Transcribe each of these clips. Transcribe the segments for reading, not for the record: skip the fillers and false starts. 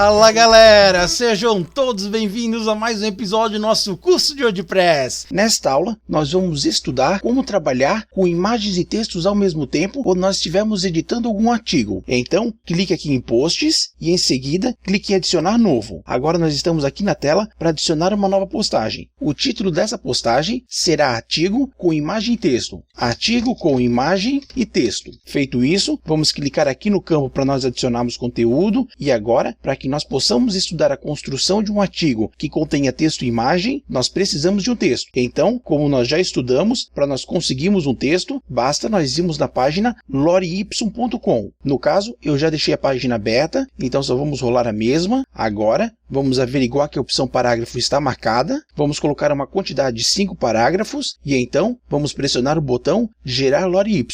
Fala galera, sejam todos bem-vindos a mais um episódio do nosso curso de WordPress. Nesta aula nós vamos estudar como trabalhar com imagens e textos ao mesmo tempo quando nós estivermos editando algum artigo. Então clique aqui em posts e em seguida clique em adicionar novo. Agora nós estamos aqui na tela para adicionar uma nova postagem. O título dessa postagem será artigo com imagem e texto. Artigo com imagem e texto. Feito isso, vamos clicar aqui no campo para nós adicionarmos conteúdo e agora, para que nós possamos estudar a construção de um artigo que contenha texto e imagem, nós precisamos de um texto. Então, como nós já estudamos, para nós conseguirmos um texto, basta nós irmos na página lorey.com. No caso, eu já deixei a página aberta, então só vamos rolar a mesma. Agora, vamos averiguar que a opção parágrafo está marcada. Vamos colocar uma quantidade de 5 parágrafos e então vamos pressionar o botão gerar lorey.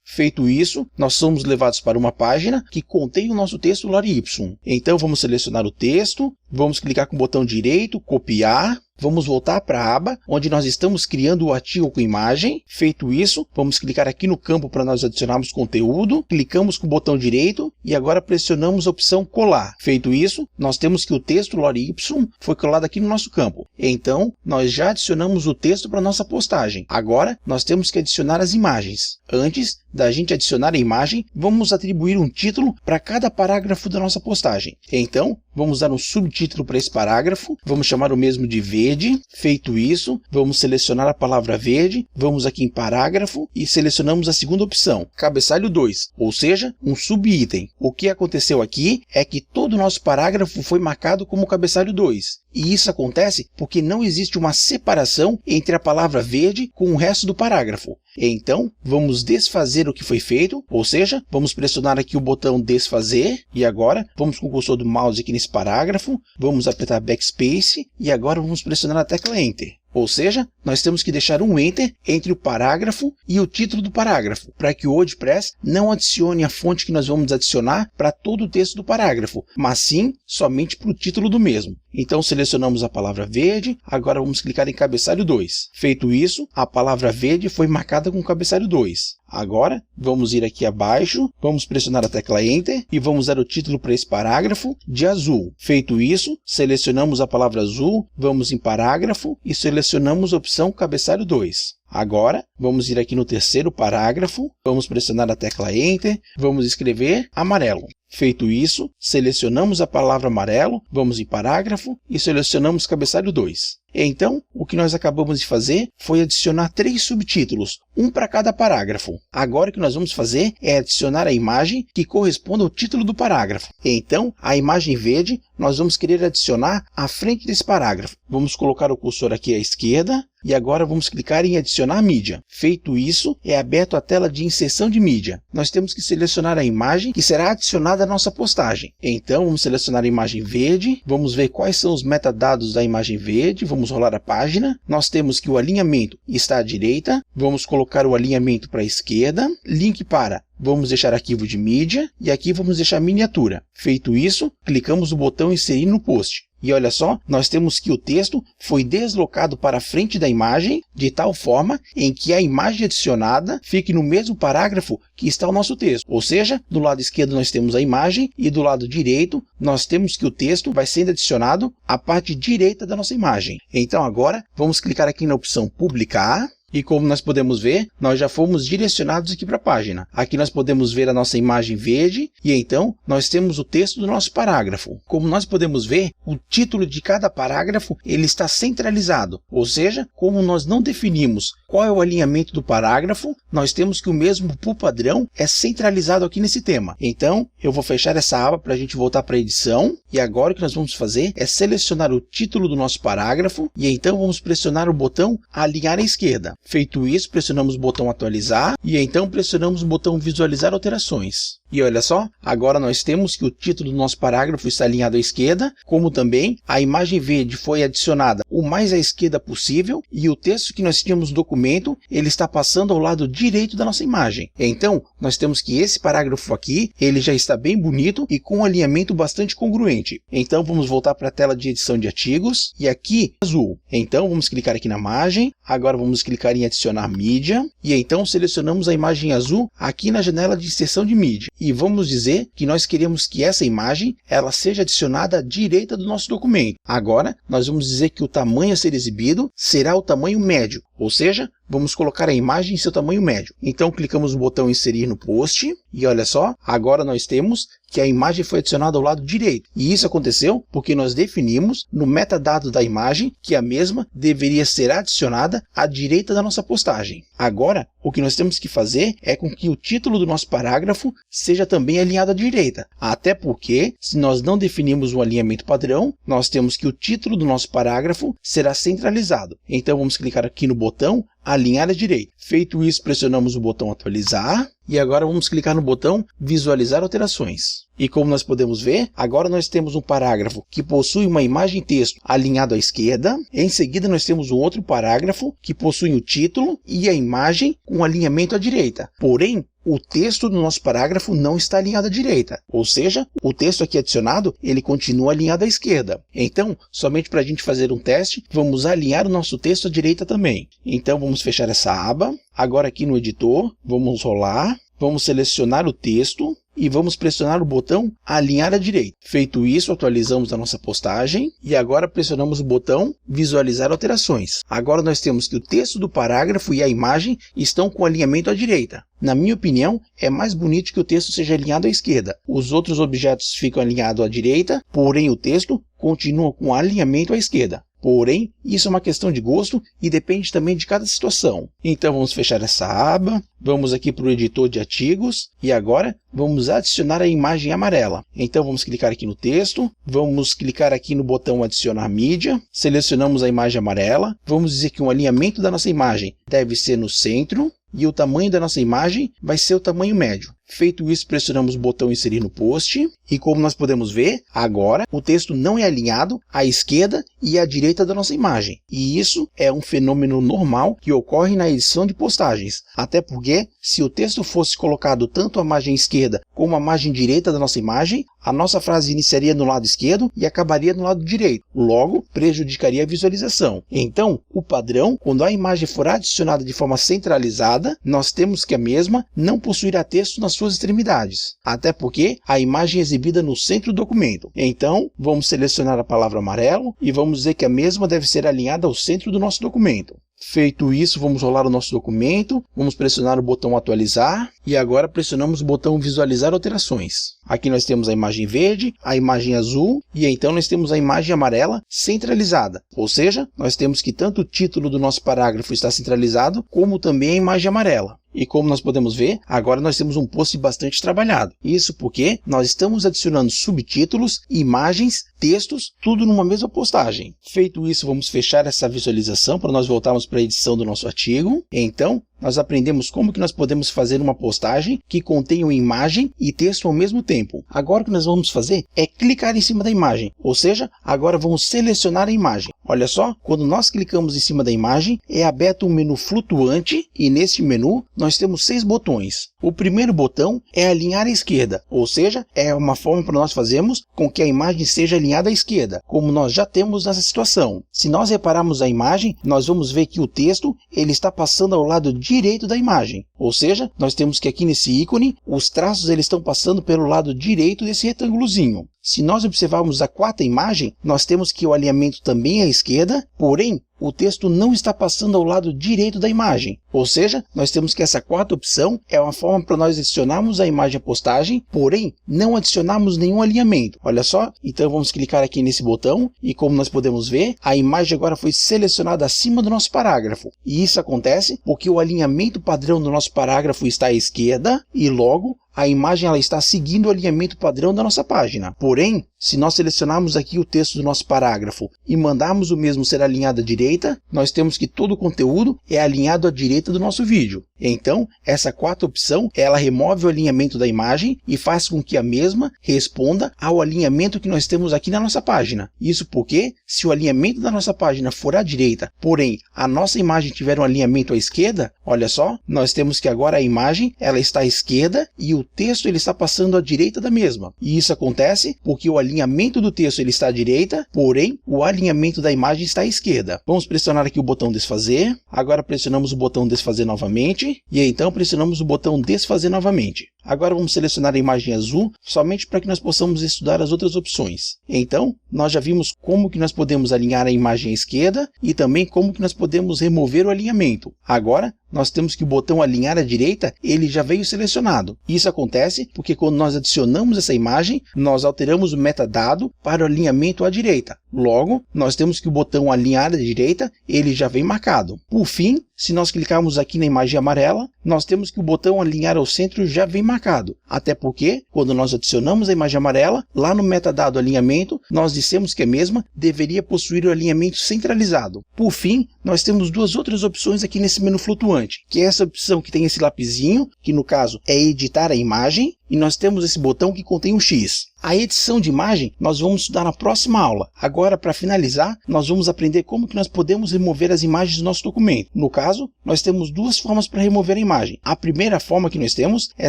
Feito isso, nós somos levados para uma página que contém o nosso texto lorey. Então vamos selecionar o texto, vamos clicar com o botão direito, copiar. Vamos voltar para a aba onde nós estamos criando o artigo com imagem. Feito isso, vamos clicar aqui no campo para nós adicionarmos conteúdo. Clicamos com o botão direito e agora pressionamos a opção colar. Feito isso, nós temos que o texto lorey foi colado aqui no nosso campo. Então, nós já adicionamos o texto para nossa postagem. Agora, nós temos que adicionar as imagens. Antes da gente adicionar a imagem, vamos atribuir um título para cada parágrafo da nossa postagem. Então, vamos dar um subtítulo para esse parágrafo. Vamos chamar o mesmo de verde. Feito isso, vamos selecionar a palavra verde, vamos aqui em parágrafo e selecionamos a segunda opção, cabeçalho 2, ou seja, um subitem. O que aconteceu aqui é que todo o nosso parágrafo foi marcado como cabeçalho 2. E isso acontece porque não existe uma separação entre a palavra verde com o resto do parágrafo. Então, vamos desfazer o que foi feito, ou seja, vamos pressionar aqui o botão desfazer e agora vamos com o cursor do mouse aqui nesse parágrafo, vamos apertar backspace e agora vamos pressionar a tecla Enter. Ou seja, nós temos que deixar um Enter entre o parágrafo e o título do parágrafo, para que o WordPress não adicione a fonte que nós vamos adicionar para todo o texto do parágrafo, mas sim somente para o título do mesmo. Então selecionamos a palavra verde, agora vamos clicar em cabeçalho 2. Feito isso, a palavra verde foi marcada com cabeçalho 2. Agora, vamos ir aqui abaixo, vamos pressionar a tecla Enter e vamos dar o título para esse parágrafo de azul. Feito isso, selecionamos a palavra azul, vamos em parágrafo e selecionamos a opção cabeçalho 2. Agora, vamos ir aqui no terceiro parágrafo, vamos pressionar a tecla Enter, vamos escrever amarelo. Feito isso, selecionamos a palavra amarelo, vamos em parágrafo e selecionamos cabeçalho 2. Então, o que nós acabamos de fazer foi adicionar 3 subtítulos, um para cada parágrafo. Agora o que nós vamos fazer é adicionar a imagem que corresponde ao título do parágrafo. Então, a imagem verde nós vamos querer adicionar à frente desse parágrafo. Vamos colocar o cursor aqui à esquerda e agora vamos clicar em adicionar mídia. Feito isso, é aberto a tela de inserção de mídia. Nós temos que selecionar a imagem que será adicionada à nossa postagem. Então, vamos selecionar a imagem verde, vamos ver quais são os metadados da imagem verde, vamos rolar a página. Nós temos que o alinhamento está à direita, vamos colocar o alinhamento para a esquerda, link para, vamos deixar arquivo de mídia e aqui vamos deixar miniatura. Feito isso, clicamos no botão inserir no post. E olha só, nós temos que o texto foi deslocado para a frente da imagem de tal forma em que a imagem adicionada fique no mesmo parágrafo que está o nosso texto. Ou seja, do lado esquerdo nós temos a imagem e do lado direito nós temos que o texto vai sendo adicionado à parte direita da nossa imagem. Então agora vamos clicar aqui na opção publicar. E como nós podemos ver, nós já fomos direcionados aqui para a página. Aqui nós podemos ver a nossa imagem verde e então nós temos o texto do nosso parágrafo. Como nós podemos ver, o título de cada parágrafo ele está centralizado. Ou seja, como nós não definimos qual é o alinhamento do parágrafo, nós temos que o mesmo por padrão é centralizado aqui nesse tema. Então, eu vou fechar essa aba para a gente voltar para a edição. E agora o que nós vamos fazer é selecionar o título do nosso parágrafo e então vamos pressionar o botão alinhar à esquerda. Feito isso, pressionamos o botão atualizar e então pressionamos o botão visualizar alterações. E olha só, agora nós temos que o título do nosso parágrafo está alinhado à esquerda, como também a imagem verde foi adicionada o mais à esquerda possível e o texto que nós tínhamos no documento, ele está passando ao lado direito da nossa imagem. Então, nós temos que esse parágrafo aqui, ele já está bem bonito e com um alinhamento bastante congruente. Então, vamos voltar para a tela de edição de artigos e aqui, azul. Então, vamos clicar aqui na imagem, agora vamos clicar em adicionar mídia e então selecionamos a imagem azul aqui na janela de inserção de mídia. e vamos dizer que nós queremos que essa imagem ela seja adicionada à direita do nosso documento. Agora, nós vamos dizer que o tamanho a ser exibido será o tamanho médio, ou seja, vamos colocar a imagem em seu tamanho médio. Então, clicamos no botão inserir no post e olha só, agora nós temos que a imagem foi adicionada ao lado direito. E isso aconteceu porque nós definimos no metadado da imagem que a mesma deveria ser adicionada à direita da nossa postagem. Agora, o que nós temos que fazer é com que o título do nosso parágrafo seja também alinhado à direita. Até porque, se nós não definimos um alinhamento padrão, nós temos que o título do nosso parágrafo será centralizado. Então, vamos clicar aqui no botão alinhar à direita. Feito isso, pressionamos o botão atualizar e agora vamos clicar no botão visualizar alterações. E como nós podemos ver, agora nós temos um parágrafo que possui uma imagem texto alinhado à esquerda. Em seguida nós temos um outro parágrafo que possui o título e a imagem com alinhamento à direita. Porém, o texto do nosso parágrafo não está alinhado à direita, ou seja, o texto aqui adicionado, ele continua alinhado à esquerda. Então, somente para a gente fazer um teste, vamos alinhar o nosso texto à direita também. Então, vamos fechar essa aba. Agora aqui no editor, vamos rolar, vamos selecionar o texto e vamos pressionar o botão alinhar à direita. Feito isso, atualizamos a nossa postagem e agora pressionamos o botão visualizar alterações. Agora nós temos que o texto do parágrafo e a imagem estão com alinhamento à direita. Na minha opinião, é mais bonito que o texto seja alinhado à esquerda. Os outros objetos ficam alinhados à direita, porém o texto continua com alinhamento à esquerda. Porém, isso é uma questão de gosto e depende também de cada situação. Então vamos fechar essa aba, vamos aqui para o editor de artigos e agora vamos adicionar a imagem amarela. Então vamos clicar aqui no texto, vamos clicar aqui no botão adicionar mídia, selecionamos a imagem amarela, vamos dizer que o alinhamento da nossa imagem deve ser no centro e o tamanho da nossa imagem vai ser o tamanho médio. Feito isso, pressionamos o botão inserir no post e como nós podemos ver, agora o texto não é alinhado à esquerda e à direita da nossa imagem. E isso é um fenômeno normal que ocorre na edição de postagens. Até porque, se o texto fosse colocado tanto à margem esquerda como à margem direita da nossa imagem, a nossa frase iniciaria no lado esquerdo e acabaria no lado direito. Logo, prejudicaria a visualização. Então, o padrão, quando a imagem for adicionada de forma centralizada, nós temos que a mesma não possuirá texto nas suas extremidades, até porque a imagem é exibida no centro do documento. Então, vamos selecionar a palavra amarelo e vamos dizer que a mesma deve ser alinhada ao centro do nosso documento. Feito isso, vamos rolar o nosso documento, vamos pressionar o botão atualizar e agora pressionamos o botão visualizar alterações. Aqui nós temos a imagem verde, a imagem azul e então nós temos a imagem amarela centralizada. Ou seja, nós temos que tanto o título do nosso parágrafo está centralizado, como também a imagem amarela. E como nós podemos ver, agora nós temos um post bastante trabalhado. Isso porque nós estamos adicionando subtítulos, imagens, textos, tudo numa mesma postagem. Feito isso, vamos fechar essa visualização para nós voltarmos para a edição do nosso artigo. Então, nós aprendemos como que nós podemos fazer uma postagem que contenha imagem e texto ao mesmo tempo. Agora o que nós vamos fazer é clicar em cima da imagem, ou seja, agora vamos selecionar a imagem. Olha só, quando nós clicamos em cima da imagem, é aberto um menu flutuante e neste menu nós temos 6 botões. O primeiro botão é alinhar à esquerda, ou seja, é uma forma para nós fazermos com que a imagem seja alinhada à esquerda, como nós já temos nessa situação. Se nós repararmos a imagem, nós vamos ver que o texto ele está passando ao lado direito da imagem, ou seja, nós temos que aqui nesse ícone, os traços eles estão passando pelo lado direito desse retângulozinho. Se nós observarmos a quarta imagem, nós temos que o alinhamento também é à esquerda, porém, o texto não está passando ao lado direito da imagem. Ou seja, nós temos que essa quarta opção é uma forma para nós adicionarmos a imagem à postagem, porém, não adicionarmos nenhum alinhamento. Olha só, então vamos clicar aqui nesse botão e como nós podemos ver, a imagem agora foi selecionada acima do nosso parágrafo. E isso acontece porque o alinhamento padrão do nosso parágrafo está à esquerda e logo, a imagem ela está seguindo o alinhamento padrão da nossa página. Porém, se nós selecionarmos aqui o texto do nosso parágrafo e mandarmos o mesmo ser alinhado à direita, nós temos que todo o conteúdo é alinhado à direita do nosso vídeo. Então, essa quarta opção, ela remove o alinhamento da imagem e faz com que a mesma responda ao alinhamento que nós temos aqui na nossa página. Isso porque, se o alinhamento da nossa página for à direita, porém, a nossa imagem tiver um alinhamento à esquerda, olha só, nós temos que agora a imagem, ela está à esquerda e o texto ele está passando à direita da mesma. E isso acontece porque o alinhamento do texto ele está à direita, porém, o alinhamento da imagem está à esquerda. Vamos pressionar aqui o botão desfazer, agora pressionamos o botão desfazer novamente, e então pressionamos o botão desfazer novamente. Agora vamos selecionar a imagem azul somente para que nós possamos estudar as outras opções. Então, nós já vimos como que nós podemos alinhar a imagem à esquerda e também como que nós podemos remover o alinhamento. Agora, nós temos que o botão alinhar à direita, ele já veio selecionado. Isso acontece porque quando nós adicionamos essa imagem, nós alteramos o metadado para o alinhamento à direita. Logo, nós temos que o botão alinhar à direita, ele já vem marcado. Por fim, se nós clicarmos aqui na imagem amarela, nós temos que o botão alinhar ao centro já vem marcado. Até porque, quando nós adicionamos a imagem amarela, lá no metadado alinhamento, nós dissemos que a mesma deveria possuir o alinhamento centralizado. Por fim, nós temos duas outras opções aqui nesse menu flutuante, que é essa opção que tem esse lapisinho, que no caso é editar a imagem, e nós temos esse botão que contém um X. A edição de imagem nós vamos estudar na próxima aula. Agora, para finalizar, nós vamos aprender como que nós podemos remover as imagens do nosso documento. No caso, nós temos duas formas para remover a imagem. A primeira forma que nós temos é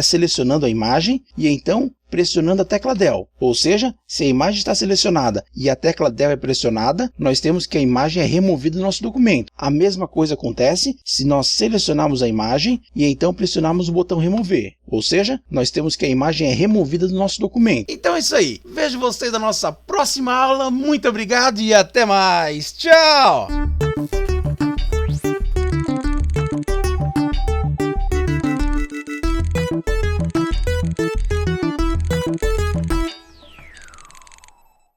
selecionando a imagem e então pressionando a tecla Del. Ou seja, se a imagem está selecionada e a tecla Del é pressionada, nós temos que a imagem é removida do nosso documento. A mesma coisa acontece se nós selecionarmos a imagem e então pressionarmos o botão remover. Ou seja, nós temos que a imagem é removida do nosso documento. Então é isso aí. Vejo vocês na nossa próxima aula. Muito obrigado e até mais. Tchau!